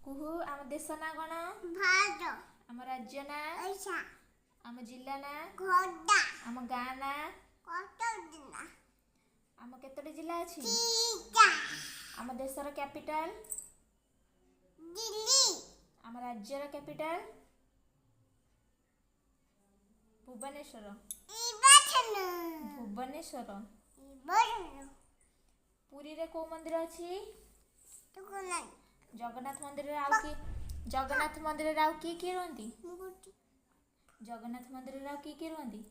कुहू आम देश ना कौन भारत आम राज्य ना ऐसा आम जिला ना घोड़ा आम गाँ ना कटोरा आम केतोटी जिला अछि टीका आम देशर कैपिटल दिल्ली आम राज्यर कैपिटल भुवनेश्वर इबाचन भुवनेश्वर इबाचन पुरी रे को मंदिर अछि तो कोना जगन्नाथ मंदिर रे आउ की जगन्नाथ मंदिर रे आउ की रहंती मुकुट जगन्नाथ मंदिर रे आउ की रहंती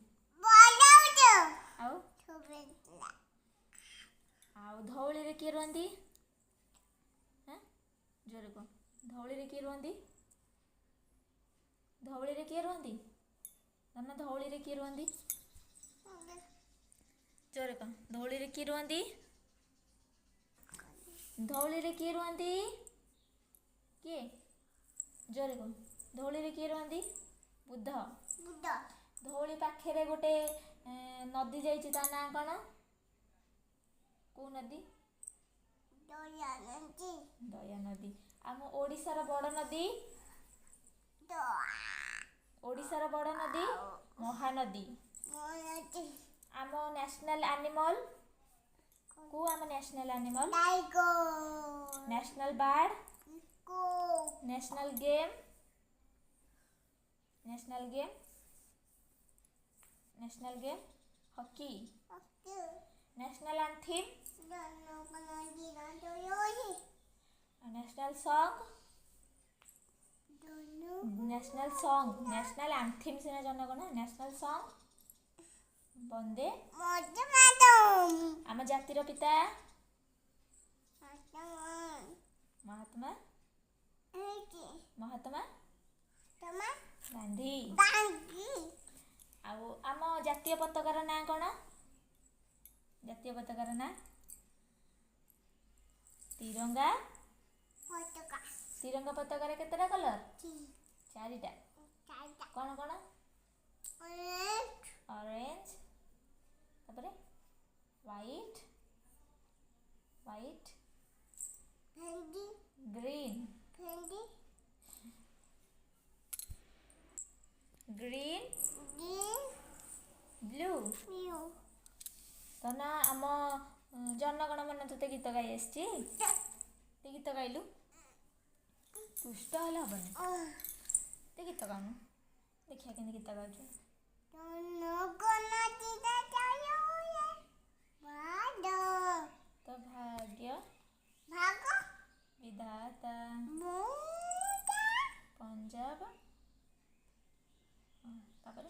बोलाउजो आउ थोबेला आउ धौली रे की रहंती हैं जोरे को धौली रे की रहंती धौली रे की रहंती धन धौली रे की रहंती जोरे को धौली रे की रहंती धौली रे किए रुहंती किए जोरे को धौली रे किए रुहंती बुद्ध बुद्ध धौली पाखे गोटे नदी जाइछि ता ना कौन को नदी दया नदी आम ओडिशार बड़ नदी ओडिशार बड़ नदी महानदी आम नेशनल एनिमल को आम national animal tiger national bird को national game national game national game hockey national anthem national song national anthem सिना जनगण नेशनल सॉन्ग वंदे आम जातिर पिता महात्मा महात्मा गांधी आउ आम जातीय पताकार ना कौन जातीय पताकार ना तिरंगा तिरंगा पताकार केतेटा कलर चारिटा कौन कौन ऑरेंज तापरे white white green green blue तो ना आम जनगण मन तोते गीत गाई आसची ते गीत गाइलु पुष्ट हल हबनी ते गीत गाउनु देखिया केन गीत गाउछु तो भाग्य विधाता पंजाब तापरे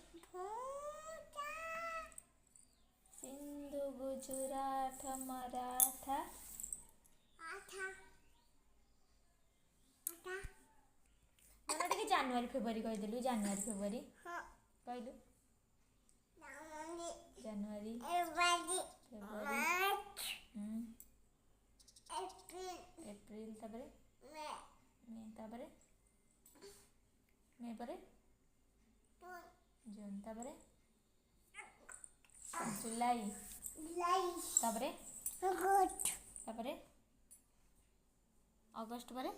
सिंधु गुजरात मराठा मन टे जनवरी फेब्रुआरी कहीदेलु जनवरी फेब्रुआरी कहलु जनवरी फेब्रुआरी एप्रिल तापरे मे तापरे मे परे जून तापरे जुलाई तापरे तापरे अगस्त परे